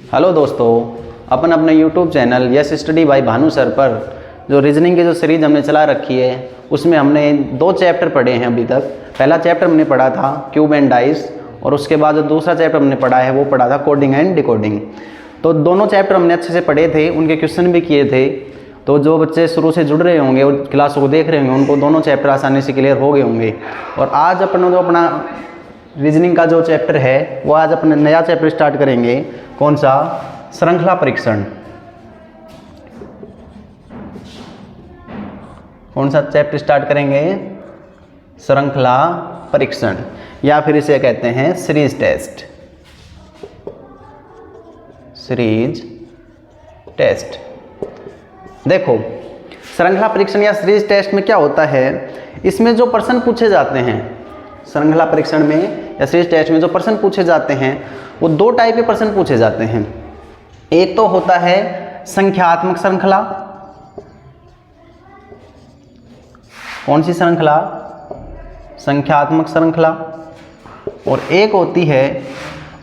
Hello दोस्तों, अपन अपने YouTube channel yes study bye Bhanu sir पर जो रीजनिंग की जो सीरीज हमने चला रखी है उसमें हमने 2 चैप्टर पढ़े हैं अभी तक। पहला चैप्टर हमने पढ़ा था क्यूब एंड डाइस और उसके बाद जो दूसरा चैप्टर हमने पढ़ा है वो पढ़ा था कोडिंग एंड डिकोडिंग। तो दोनों चैप्टर हमने अच्छे से पढ़े थे, उनके क्वेश्चन भी किए थे। तो जो बच्चे शुरू से जुड़ रहे होंगे और क्लासों को देख रहे होंगे उनको दोनों चैप्टर आसानी से क्लियर हो गए होंगे। और आज अपन जो अपना रीजनिंग का जो चैप्टर है वो आज अपने नया चैप्टर स्टार्ट करेंगे। कौन सा? श्रृंखला परीक्षण। कौन सा चैप्टर स्टार्ट करेंगे? श्रृंखला परीक्षण, या फिर इसे कहते हैं सीरीज टेस्ट। Series test. देखो, श्रृंखला परीक्षण या सीरीज टेस्ट में क्या होता है, इसमें जो प्रश्न पूछे जाते हैं श्रृंखला परीक्षण में या सीरीज टेस्ट में जो प्रश्न पूछे जाते हैं वो 2 टाइप के प्रश्न पूछे जाते हैं। एक तो होता है संख्यात्मक श्रृंखला। कौन सी श्रृंखला? संख्यात्मक श्रृंखला। और एक होती है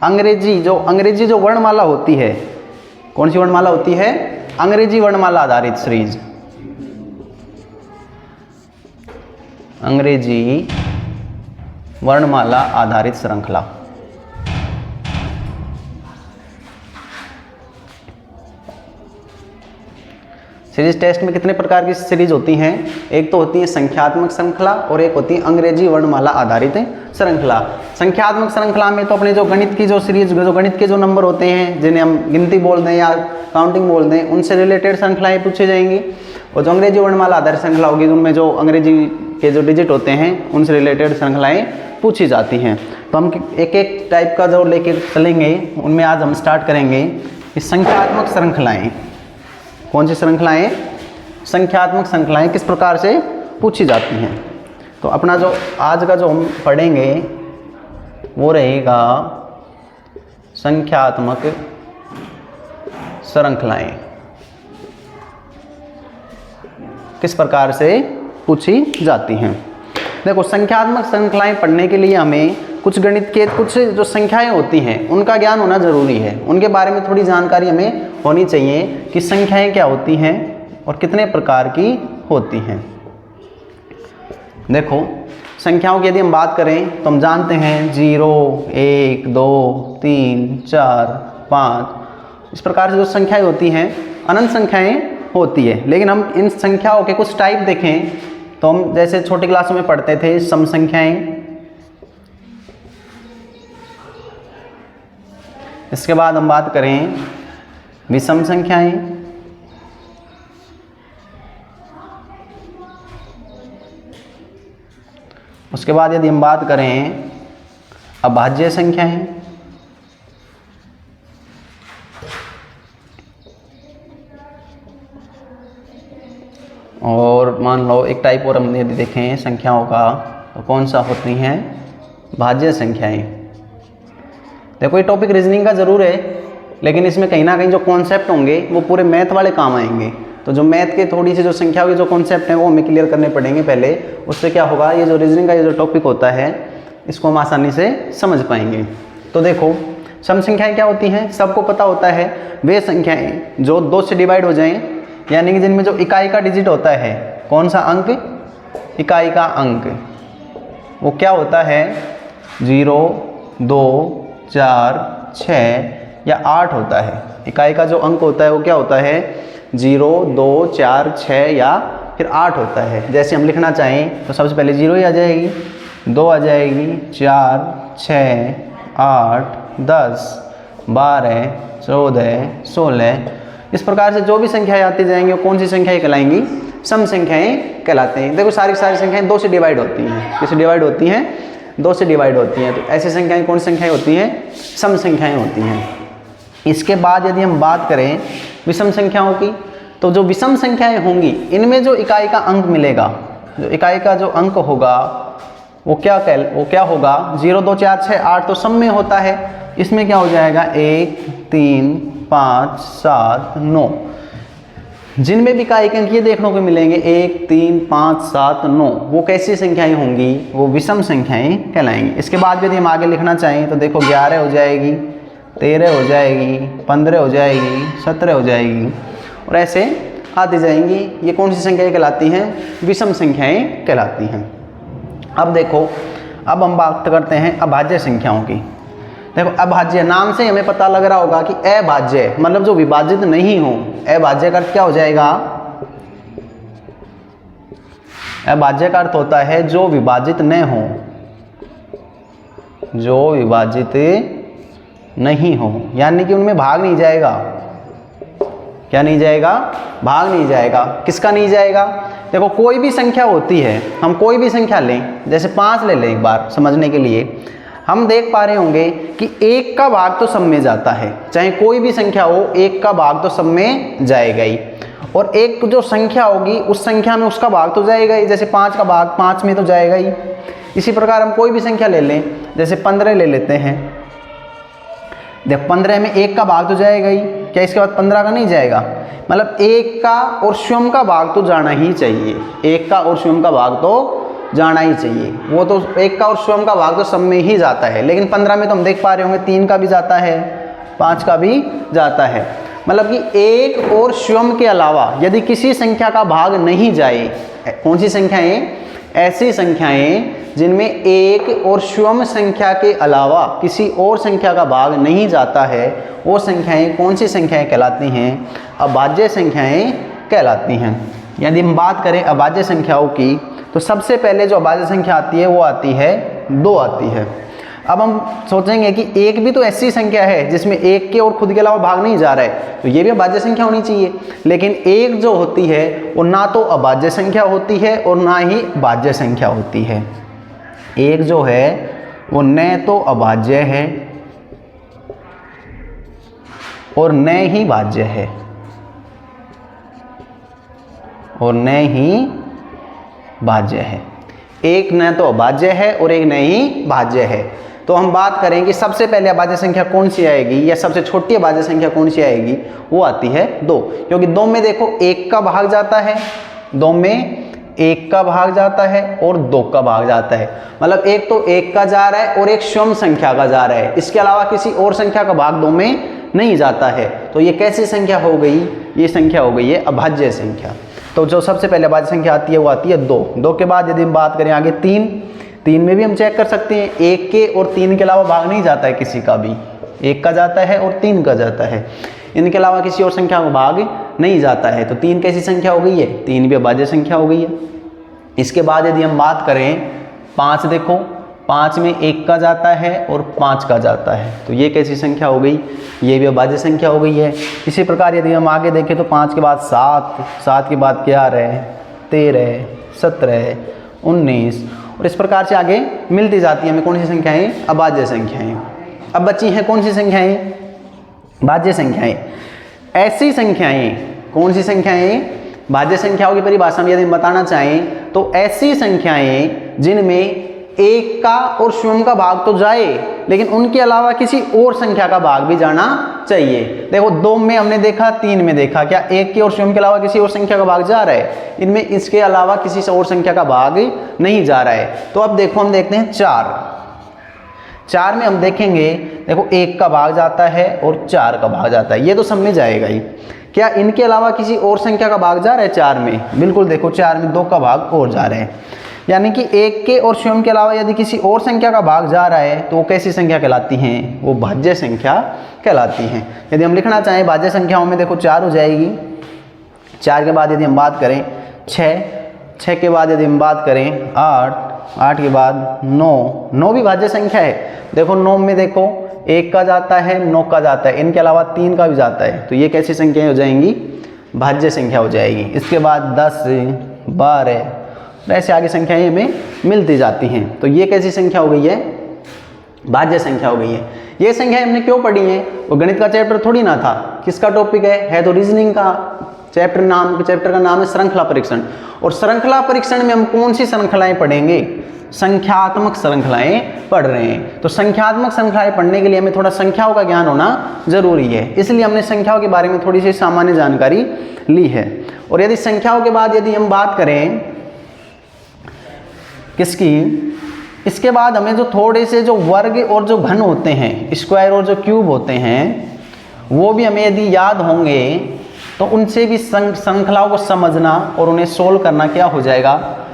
अंग्रेजी जो वर्णमाला होती है। कौन सी वर्णमाला होती है? अंग्रेजी वर्णमाला आधारित सीरीज। अंग्रेजी वर्णमाला आधारित श्रृंखला। सीरीज टेस्ट में कितने प्रकार की सीरीज होती हैं? एक तो होती है संख्यात्मक श्रृंखला और एक होती है अंग्रेजी वर्णमाला आधारित श्रृंखला। संख्यात्मक श्रृंखला में तो अपने जो गणित की जो सीरीज, जो गणित के जो नंबर होते हैं जिन्हें हम गिनती बोल दें या काउंटिंग बोल दें, उनसे रिलेटेड श्रृंखलाएं पूछी जाएंगी। और जो अंग्रेजी वर्णमाला आधारित श्रृंखला होगी उनमें जो अंग्रेजी के जो डिजिट होते हैं उनसे रिलेटेड श्रृंखलाएं पूछी जाती हैं। तो हम एक एक टाइप का जो लेकर चलेंगे उनमें आज हम स्टार्ट करेंगे संख्यात्मक श्रृंखलाएं। कौन सी श्रृंखलाएं? संख्यात्मक श्रृंखलाएं किस प्रकार से पूछी जाती हैं। तो अपना जो आज का जो हम पढ़ेंगे वो रहेगा संख्यात्मक श्रृंखलाएं किस प्रकार से पूछी जाती हैं। देखो, संख्यात्मक श्रृंखलाएं पढ़ने के लिए हमें कुछ गणित के कुछ जो संख्याएं होती हैं उनका ज्ञान होना जरूरी है। उनके बारे में थोड़ी जानकारी हमें होनी चाहिए कि संख्याएं क्या होती हैं और कितने प्रकार की होती हैं। देखो, संख्याओं की यदि हम बात करें तो हम जानते हैं 0, 1, 2, 3, 4, 5 इस प्रकार से जो संख्याएं होती हैं अनंत संख्याएं होती है। लेकिन हम इन संख्याओं के कुछ टाइप देखें तो हम जैसे छोटी क्लासों में पढ़ते थे सम संख्याएं, इसके बाद हम बात करें विषम संख्याएं, उसके बाद यदि हम बात करें अभाज्य संख्याएं, और मान लो एक टाइप और हम यदि देखें संख्याओं का तो कौन सा होती हैं? भाज्य संख्याएं। देखो, ये टॉपिक रीजनिंग का जरूर है लेकिन इसमें कहीं ना कहीं जो कॉन्सेप्ट होंगे वो पूरे मैथ वाले काम आएंगे। तो जो मैथ के थोड़ी सी जो संख्याओं के जो कॉन्सेप्ट हैं वो हमें क्लियर करने पड़ेंगे पहले। उससे क्या होगा, ये जो रीजनिंग का ये जो टॉपिक होता है इसको हम आसानी से समझ पाएंगे। तो देखो, सम संख्याएं क्या होती हैं? सबको पता होता है वे संख्याएं जो 2 से डिवाइड हो जाएं, यानी कि जिनमें जो इकाई का डिजिट होता है। कौन सा अंक? इकाई का अंक। वो क्या होता है? 0, 2, 4, 6 या 8 होता है। इकाई का जो अंक होता है वो क्या होता है? 0, 2, 4, 6 या फिर 8 होता है। जैसे हम लिखना चाहें तो सबसे पहले 0 ही आ जाएगी, 2 आ जाएगी, 4, 6, 8, 10, 12, 14, 16 इस प्रकार से जो भी संख्याएं आती जाएंगी वो कौन सी संख्याएं कहलाएंगी? सम संख्याएं कहलाते हैं। देखो, सारी संख्याएं 2 से डिवाइड होती हैं। किससे डिवाइड होती हैं? 2 से डिवाइड होती हैं। तो ऐसी संख्याएं कौन सी संख्याएं होती हैं? सम संख्याएं होती हैं। इसके बाद यदि हम बात करें विषम संख्याओं की, तो जो विषम संख्याएं होंगी इनमें जो इकाई का अंक मिलेगा, जो इकाई का जो अंक होगा वो क्या होगा? 0, 2, 4, 6, 8 तो सम में होता है। इसमें क्या हो जाएगा? 1, 3, 5, 7, 9 जिनमें भी इकाई के अंक ये देखने को मिलेंगे 1, 3, 5, 7, 9 वो कैसी संख्याएं होंगी? वो विषम संख्याएं कहलाएंगी। इसके बाद यदि हम आगे लिखना चाहें तो देखो 11 हो जाएगी, 13 हो जाएगी, 15 हो जाएगी, 17 हो जाएगी और ऐसे आती जाएंगी। ये कौन सी संख्याएं कहलाती हैं? विषम संख्याएं कहलाती हैं। अब देखो, अब हम बात करते हैं अभाज्य संख्याओं की। देखो अभाज्य नाम से हमें पता लग रहा होगा कि अभाज्य मतलब जो विभाजित नहीं हो। अभाज्य का अर्थ क्या हो जाएगा? अभाज्य का अर्थ होता है जो विभाजित न हो, जो विभाजित नहीं हो, यानी कि उनमें भाग नहीं जाएगा। क्या नहीं जाएगा? भाग नहीं जाएगा। किसका नहीं जाएगा? देखो कोई भी संख्या होती है, हम कोई भी संख्या लें, जैसे 5 ले लें एक बार समझने के लिए, हम देख पा रहे होंगे कि 1 का भाग तो सब में जाता है, चाहे कोई भी संख्या हो 1 का भाग तो सब में जाएगा ही, और एक जो संख्या होगी उस संख्या में उसका भाग तो जाएगा ही, जैसे 5 का भाग 5 में तो जाएगा ही। इसी प्रकार हम कोई भी संख्या ले लें, जैसे 15 ले लेते हैं, देख 15 में 1 का भाग तो जाएगा ही, क्या इसके बाद 15 का नहीं जाएगा? मतलब 1 का और स्वयं का भाग तो जाना ही चाहिए, 1 का और स्वयं का भाग तो जाना ही चाहिए। वो तो 1 का और स्वयं का भाग तो सब में ही जाता है, लेकिन 15 में तो हम देख पा रहे होंगे 3 का भी जाता है, 5 का भी जाता है। मतलब कि 1 और स्वयं के अलावा यदि किसी संख्या का भाग नहीं जाए, कौन सी संख्याएं? ऐसी संख्याएं जिनमें 1 और स्वयं संख्या के अलावा किसी और संख्या का भाग नहीं जाता है, वो संख्याएं कौन सी संख्याएं कहलाती हैं? अभाज्य संख्याएं कहलाती हैं। यदि हम बात करें अभाज्य संख्याओं की, तो सबसे पहले जो अभाज्य संख्या आती है वो आती है 2 आती है। अब हम सोचेंगे कि 1 भी तो ऐसी संख्या है जिसमें 1 के और खुद के अलावा भाग नहीं जा रहा है, तो ये भी अभाज्य संख्या होनी चाहिए। लेकिन 1 जो होती है वो ना तो अभाज्य संख्या होती है और ना ही भाज्य संख्या होती है। 1 जो है वो न तो अभाज्य है और न ही भाज्य है, और न ही भाज्य है। 1 न तो अभाज्य है और 1 न ही भाज्य है। तो हम बात करें कि सबसे पहले अभाज्य संख्या कौन सी आएगी या सबसे छोटी अभाज्य संख्या कौन सी आएगी? वो आती है 2, क्योंकि 2 में देखो 1 का भाग जाता है, 2 में 1 का भाग जाता है और 2 का भाग जाता है। मतलब एक तो 1 का जा रहा है और एक स्वयं संख्या का जा रहा है, इसके अलावा किसी और संख्या का भाग 2 में नहीं जाता है। तो ये कैसी संख्या हो गई? ये संख्या हो गई है अभाज्य संख्या। तो जो सबसे पहले अभाज्य संख्या आती है वो आती है 2। 2 के बाद यदि हम बात करें आगे 3 में भी हम चेक कर सकते हैं, 1 के और 3 के अलावा भाग नहीं जाता है किसी का भी, 1 का जाता है और 3 का जाता है, इनके अलावा किसी और संख्या का भाग नहीं जाता है। तो 3 कैसी संख्या हो गई है? 3 भी अभाज्य संख्या हो गई है। इसके बाद यदि हम बात करें 5, देखो 5 में 1 का जाता है और 5 का जाता है, तो ये कैसी संख्या हो गई? ये भी अभाज्य संख्या हो गई है। इसी प्रकार यदि हम आगे देखें तो 5 के बाद 7 के बाद 11, 13, 17, 19 और इस प्रकार से आगे मिलती जाती है हमें कौन सी संख्याएं? अभाज्य संख्याएं। अब बची हैं कौन सी संख्याएं? भाज्य संख्याएं। ऐसी संख्याएं, कौन सी संख्याएं? भाज्य संख्याओं की परिभाषा में यदि हम बताना चाहें तो ऐसी संख्याएं जिनमें 1 का और स्वयं का भाग तो जाए, लेकिन उनके अलावा किसी और संख्या का भाग भी जाना चाहिए। देखो 2 में हमने देखा, 3 में देखा, क्या 1 के और स्वयं के अलावा किसी और संख्या का भाग जा रहा है? इनमें इसके अलावा किसी और संख्या का भाग नहीं जा रहा है। तो अब देखो हम देखते हैं 4 में हम देखेंगे, देखो 1 का भाग जाता है और 4 का भाग जाता है, ये तो सब में जाएगा ही। क्या इनके अलावा किसी और संख्या का भाग जा रहा है 4 में? बिल्कुल, देखो 4 में 2 का भाग और जा रहे हैं, यानी कि 1 के और स्वयं के अलावा यदि किसी और संख्या का भाग जा रहा है तो वो कैसी संख्या कहलाती हैं? वो भाज्य संख्या कहलाती हैं। यदि हम लिखना चाहें भाज्य संख्याओं में, देखो 4 हो जाएगी। 4 के बाद यदि हम बात करें 6 के बाद यदि हम बात करें 8 के बाद 9 भी भाज्य संख्या है। देखो 9 में देखो 1 का जाता है, 9 का जाता है, इनके अलावा 3 का भी जाता है, तो ये कैसी संख्या हो जाएंगी? भाज्य संख्या हो जाएगी। इसके बाद 10, 12 ऐसे आगे संख्याएं हमें मिलती जाती हैं, तो ये कैसी संख्या हो गई है? भाज्य संख्या हो गई है। ये संख्याएं हमने क्यों पढ़ी हैं? वो गणित का चैप्टर थोड़ी ना था, किसका टॉपिक है तो रीजनिंग का चैप्टर का नाम है श्रृंखला परीक्षण। और श्रृंखला परीक्षण में हम कौन सी श्रृंखलाएं पढ़ेंगे? संख्यात्मक श्रृंखलाएं पढ़ रहे हैं। तो संख्यात्मक श्रृंखलाएं पढ़ने के लिए हमें थोड़ा संख्याओं का ज्ञान होना जरूरी है, इसलिए हमने संख्याओं के बारे में थोड़ी सी सामान्य जानकारी ली है। और यदि संख्याओं के बाद यदि हम बात करें किसकी? इसके बाद हमें जो थोड़े से जो वर्ग और जो घन होते हैं, स्क्वायर और जो क्यूब होते हैं, वो भी हमें यदि याद होंगे तो उनसे भी श्रृंखलाओं को समझना और उन्हें सोल्व करना क्या हो जाएगा,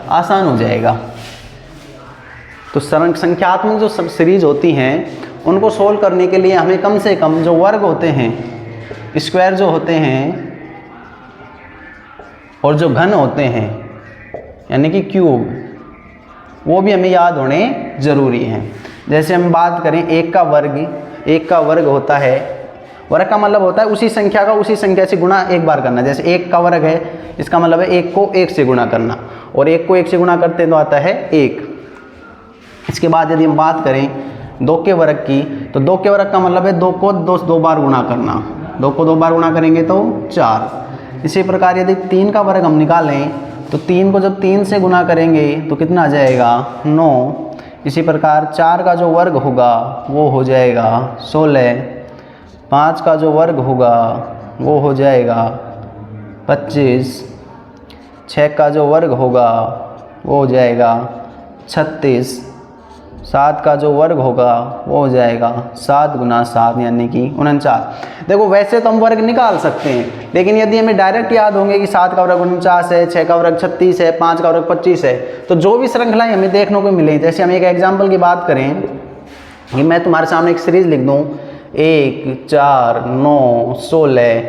आसान हो जाएगा। तो संख्यात्मक जो सीरीज होती हैं उनको सोल्व करने के लिए हमें कम से कम जो वर्ग होते हैं, स्क्वायर जो होते हैं और जो घन होते हैं यानी कि क्यूब, वो भी हमें याद होने ज़रूरी हैं। जैसे हम बात करें एक का वर्ग होता है, वर्ग का मतलब होता है उसी संख्या का उसी संख्या से गुणा एक बार करना। जैसे एक का वर्ग है, इसका मतलब है एक को एक से गुणा करना, और एक को एक से गुणा करते हैं तो आता है एक। इसके बाद यदि हम बात करें दो के वर्ग की, तो दो के वर्ग का मतलब है दो को दो बार गुणा करना, दो को दो बार गुणा करेंगे तो 4। इसी प्रकार यदि 3 का वर्ग हम निकालें तो 3 को जब 3 से गुणा करेंगे तो कितना आ जाएगा, 9। इसी प्रकार 4 का जो वर्ग होगा वो हो जाएगा 16, 5 का जो वर्ग होगा वो हो जाएगा 25, 6 का जो वर्ग होगा वो हो जाएगा 36, 7 का जो वर्ग होगा वो हो जाएगा 7 गुना 7 यानी कि 49। देखो वैसे तो हम वर्ग निकाल सकते हैं, लेकिन यदि हमें डायरेक्ट याद होंगे कि 7 का वर्ग 49 है, 6 का वर्ग 36 है, 5 का वर्ग 25 है, तो जो भी श्रृंखलाएं हमें देखने को मिले, जैसे हम एक एग्जाम्पल की बात करें कि मैं तुम्हारे सामने एक सीरीज लिख दूँ 1, 4, 9, 16,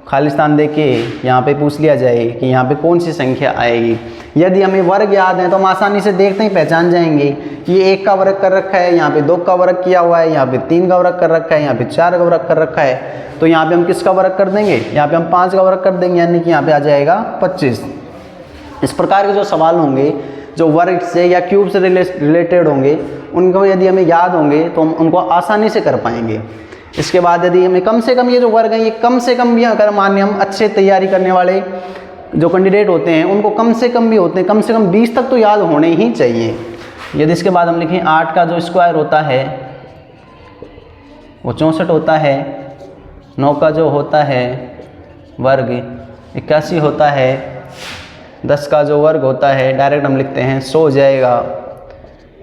खालिस्तान देके यहाँ पे पूछ लिया जाए कि यहाँ पे कौन सी संख्या आएगी। यदि हमें वर्ग याद है तो हम आसानी से देखते ही पहचान जाएंगे कि ये 1 का वर्ग कर रखा है, यहाँ पे 2 का वर्ग किया हुआ है, यहाँ पे 3 का वर्ग कर रखा है, यहाँ पे 4 का वर्ग कर रखा है, तो यहाँ पे हम किसका वर्ग कर देंगे, यहाँ पे हम 5 का वर्ग कर देंगे, यानी कि यहाँ पे आ जाएगा 25। इस प्रकार के जो सवाल होंगे जो वर्ग से या क्यूब से रिलेटेड होंगे, उनको यदि हमें याद होंगे तो हम उनको आसानी से कर पाएंगे। इसके बाद यदि हमें कम से कम ये जो वर्ग हैं, ये कम से कम भी अगर मान्य हम अच्छे तैयारी करने वाले जो कैंडिडेट होते हैं उनको कम से कम भी होते हैं, कम से कम 20 तक तो याद होने ही चाहिए। यदि इसके बाद हम लिखें 8 का जो स्क्वायर होता है वो 64 होता है, 9 का जो होता है वर्ग 81 होता है, 10 का जो वर्ग होता है डायरेक्ट हम लिखते हैं 100 हो जाएगा,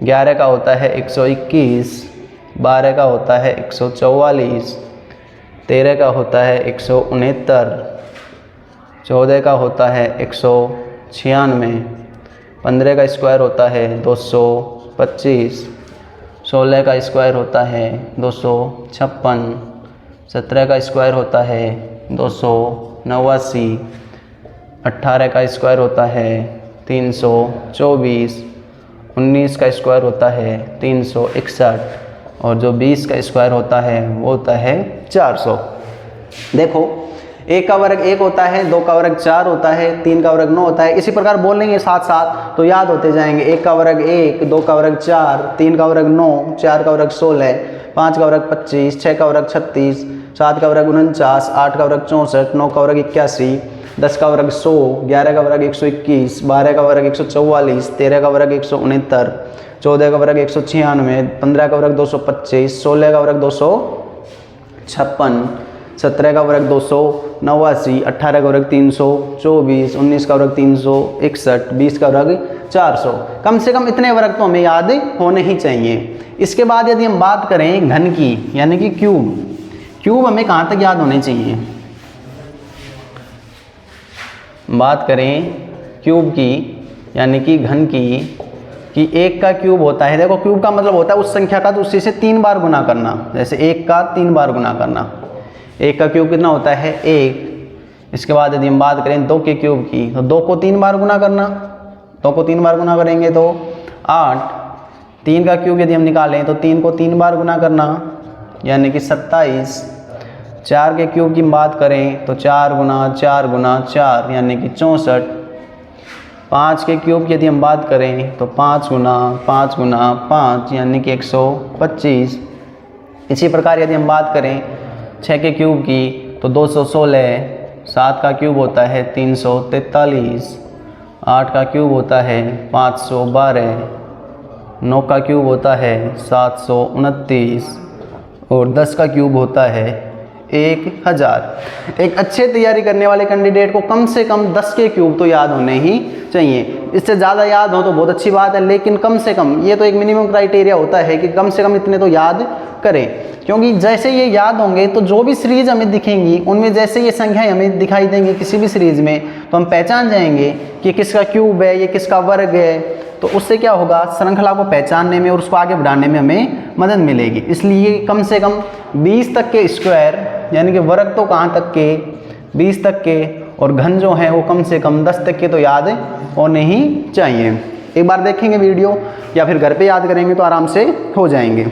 11 का होता है 121, 12 का होता है 144, 13 का होता है 169, 14 का होता है 196, 15 का स्क्वायर होता है 225, 16 का स्क्वायर होता है 256, 17 का स्क्वायर होता है 289, 18 का स्क्वायर होता है 324, 19 का स्क्वायर होता है 361, और जो 20 का स्क्वायर होता है वो होता है 400। देखो 1 का वर्ग 1 होता है, 2 का वर्ग 4 होता है, 3 का वर्ग 9 होता है। इसी प्रकार बोल लेंगे साथ साथ तो याद होते जाएंगे। 1 का वर्ग 1, 2 का वर्ग 4, 3 का वर्ग 9, 4 का वर्ग 16, 5 का वर्ग 25, 6 का वर्ग 36, 7 का वर्ग 49, 8 का वर्ग 64, 9 का वर्ग 81, 10 का वर्ग 100, 11 का वर्ग 121, 12 का वर्ग 144, 13 का वर्ग 169, 14 का वर्ग 196, 15 का वर्ग 225, 16 का वर्ग 256, 17 का वर्ग 289, 18 का वर्ग 324, 19 का वर्ग 361, 20 का वर्ग 400। कम से कम इतने वर्ग तो हमें याद होने ही चाहिए। इसके बाद यदि हम बात करें घन की यानी कि क्यूब हमें कहाँ तक याद होने चाहिए। बात करें क्यूब की यानी कि घन की कि 1 का क्यूब होता है। देखो क्यूब का मतलब होता है उस संख्या का तो उसी से 3 बार गुना करना। जैसे 1 का 3 बार गुना करना। 1 का क्यूब कितना होता है 1। इसके बाद यदि हम बात करें 2 के क्यूब की तो 2 को 3 बार गुना करना। 2 को 3 बार गुना करेंगे तो 8। 3 का क्यूब यदि हम निकालें तो 3 को 3 बार गुना करना यानी कि 27। 4 के क्यूब की बात करें तो 4 गुना 4 गुना 4 यानी कि 64। 5 के क्यूब की यदि हम बात करें तो 5 गुना 5 गुना 5 यानी कि 125। इसी प्रकार यदि हम बात करें 6 के क्यूब की तो 216। 7 का क्यूब होता है 343। 8 का क्यूब होता है 512। 9 का क्यूब होता है 729 और 10 का क्यूब होता है 1000। एक अच्छे तैयारी करने वाले कैंडिडेट को कम से कम 10 के क्यूब तो याद होने ही चाहिए। इससे ज़्यादा याद हो तो बहुत अच्छी बात है, लेकिन कम से कम ये तो एक मिनिमम क्राइटेरिया होता है कि कम से कम इतने तो याद करें, क्योंकि जैसे ये याद होंगे तो जो भी सीरीज हमें दिखेंगी उनमें जैसे ये संख्याएं हमें दिखाई देंगी किसी भी सीरीज में, तो हम पहचान जाएंगे कि किसका क्यूब है, ये किसका वर्ग है। तो उससे क्या होगा, श्रृंखला को पहचानने में और उसको आगे बढ़ाने में हमें मदद मिलेगी। इसलिए कम से कम 20 तक के स्क्वायर, यानी कि वर्ग तो कहाँ तक के 20 तक के, और घन जो है वो कम से कम 10 तक के तो याद होने ही चाहिए। एक बार देखेंगे वीडियो या फिर घर पे याद करेंगे तो आराम से हो जाएंगे।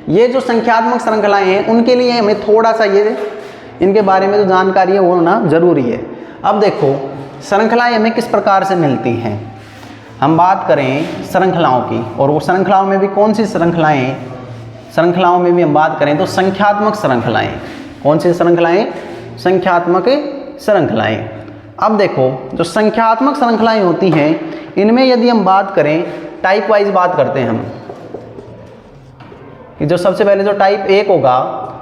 ये जो संख्यात्मक श्रृंखलाएं हैं उनके लिए हमें थोड़ा सा ये इनके बारे में जो जानकारी है वो होना जरूरी है। अब देखो श्रृंखलाएं हमें किस प्रकार से मिलती हैं। हम बात करें श्रृंखलाओं की, और वो श्रृंखलाओं में भी कौन सी श्रृंखलाओं में भी हम बात करें तो संख्यात्मक श्रृंखलाएं। कौन सी श्रृंखलाएं? संख्यात्मक श्रृंखलाएं। अब देखो जो संख्यात्मक श्रृंखलाएं होती हैं इनमें यदि हम बात करें टाइप वाइज बात करते हैं हम, कि जो सबसे पहले जो टाइप 1 होगा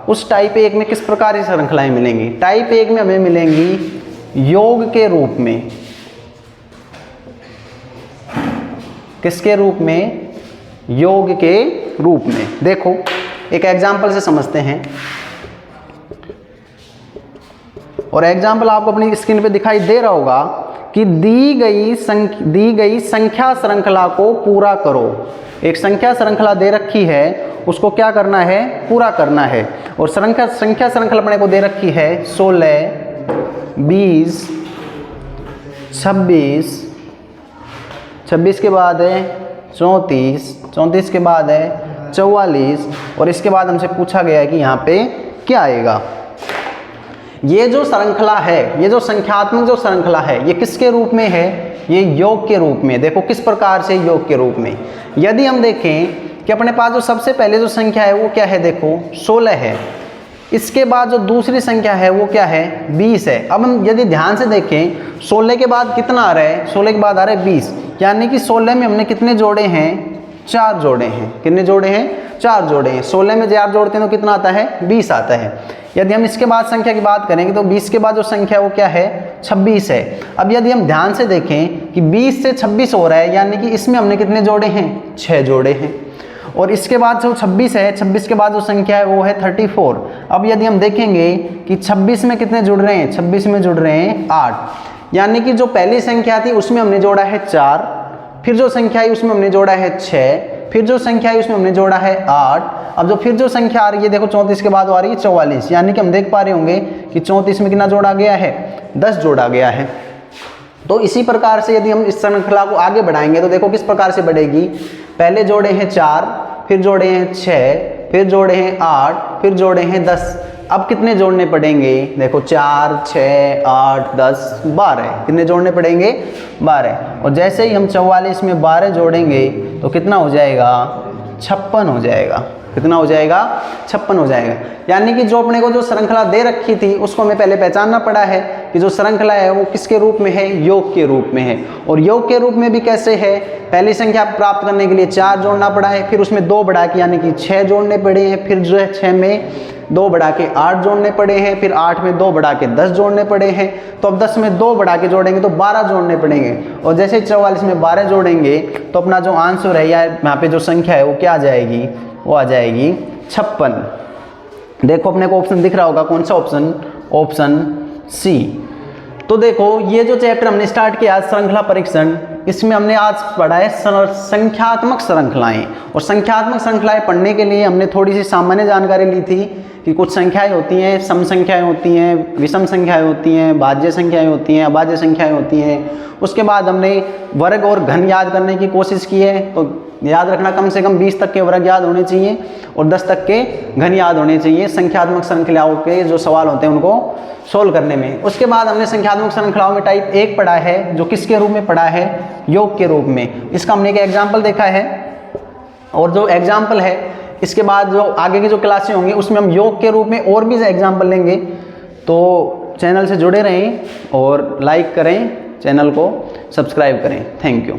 उस टाइप 1 में किस प्रकार की श्रृंखलाएं मिलेंगी। टाइप 1 में हमें मिलेंगी योग के रूप में। किसके रूप में? योग के रूप में। देखो एक एग्जाम्पल से समझते हैं, और एग्जाम्पल आपको अपनी स्क्रीन पे दिखाई दे रहा होगा कि दी गई संख्या श्रृंखला को पूरा करो। एक संख्या श्रृंखला दे रखी है, उसको क्या करना है? पूरा करना है। और संख्या श्रृंखला अपने को दे रखी है 16, 20, 26, 26 के बाद है 34, 34 के बाद है 44, और इसके बाद हमसे पूछा गया है कि यहाँ पे क्या आएगा। ये जो श्रृंखला है, ये जो संख्यात्मक जो श्रृंखला है, ये किसके रूप में है? ये योग के रूप में। देखो किस प्रकार से योग के रूप में। यदि हम देखें कि अपने पास जो सबसे पहले जो संख्या है वो क्या है? देखो 16 है। इसके बाद जो दूसरी संख्या है वो क्या है? 20 है। अब हम यदि ध्यान से देखें 16 के बाद कितना आ रहा है? 16 के बाद आ रहा है 20, यानी कि 16 में हमने कितने जोड़े हैं? 4 जोड़े हैं। कितने जोड़े हैं? 4 जोड़े हैं। 16 में 4 जोड़ते हैं तो कितना आता है? 20 आता है। यदि हम इसके बाद संख्या की बात करेंगे तो 20 के बाद जो संख्या वो क्या है? 26 है। अब यदि हम ध्यान से देखें कि 20 से 26 हो रहा है, यानी कि इसमें हमने कितने जोड़े हैं? 6 जोड़े हैं। और इसके बाद जो 26 है, 26 के बाद जो संख्या है वो है 34। अब यदि हम देखेंगे कि 26 में कितने जुड़ रहे हैं? 26 में जुड़ रहे हैं 8, यानी कि जो पहली संख्या थी उसमें हमने जोड़ा है 4, फिर जो संख्या आई उसमें हमने जोड़ा है 6, फिर जो संख्या आई उसमें हमने जोड़ा है 8। अब जो फिर जो संख्या आ रही है देखो 34 के बाद आ रही है 44, यानी कि हम देख पा रहे होंगे कि 34 में कितना जोड़ा गया है? 10 जोड़ा गया है। तो इसी प्रकार से यदि हम इस श्रृंखला को आगे बढ़ाएंगे तो देखो किस प्रकार से बढ़ेगी। पहले जोड़े हैं 4, फिर जोड़े हैं 6, फिर जोड़े हैं 8, फिर जोड़े हैं 10। अब कितने जोड़ने पड़ेंगे? देखो 4, 6, 8, 10, 12। कितने जोड़ने पड़ेंगे? 12। और जैसे ही हम 44 में 12 जोड़ेंगे तो कितना हो जाएगा? 56 हो जाएगा। कितना हो जाएगा? 56 हो जाएगा। यानी कि जो अपने को जो श्रृंखला दे रखी थी उसको हमें पहले पहचानना पड़ा है कि जो श्रृंखला है वो किसके रूप में है? योग के रूप में है। और योग के रूप में भी कैसे है? पहली संख्या प्राप्त करने के लिए 4 जोड़ना पड़ा है, फिर उसमें 2 बढ़ा के यानी कि 6 जोड़ने पड़े हैं, फिर जो है 6 में 2 बढ़ा के 8 जोड़ने पड़े हैं, फिर 8 में 2 बढ़ा के 10 जोड़ने पड़े हैं। तो अब 10 में 2 बढ़ा के जोड़ेंगे तो 12 जोड़ने पड़ेंगे। और जैसे 44 में 12 जोड़ेंगे तो अपना जो आंसर है या यहाँ पे जो संख्या है वो क्या आ जाएगी? वो आ जाएगी 56। देखो अपने को ऑप्शन दिख रहा होगा, कौन सा ऑप्शन? Option C. तो देखो ये जो चैप्टर हमने स्टार्ट किया श्रृंखला परीक्षण, इसमें हमने आज पढ़ा है संख्यात्मक श्रृंखलाएं। और संख्यात्मक श्रृंखलाएं पढ़ने के लिए हमने थोड़ी सी सामान्य जानकारी ली थी कि कुछ संख्याएं होती हैं, सम संख्याएं होती हैं, विषम संख्याएं होती हैं, भाज्य संख्याएं होती हैं, अभाज्य संख्याएं होती हैं। उसके बाद हमने वर्ग और घन याद करने की कोशिश की है। तो याद रखना कम से कम 20 तक के वर्ग याद होने चाहिए और 10 तक के घन याद होने चाहिए संख्यात्मक श्रृंखलाओं के जो सवाल होते हैं उनको सोल्व करने में। उसके बाद हमने संख्यात्मक श्रृंखलाओं में टाइप 1 पढ़ा है, जो किसके रूप में पढ़ा है? योग के रूप में। इसका हमने एक एग्जाम्पल देखा है, और जो एग्जाम्पल है इसके बाद जो आगे की जो क्लासें होंगी उसमें हम योग के रूप में और भी एग्जाम्पल लेंगे। तो चैनल से जुड़े रहें और लाइक करें, चैनल को सब्सक्राइब करें। Thank you.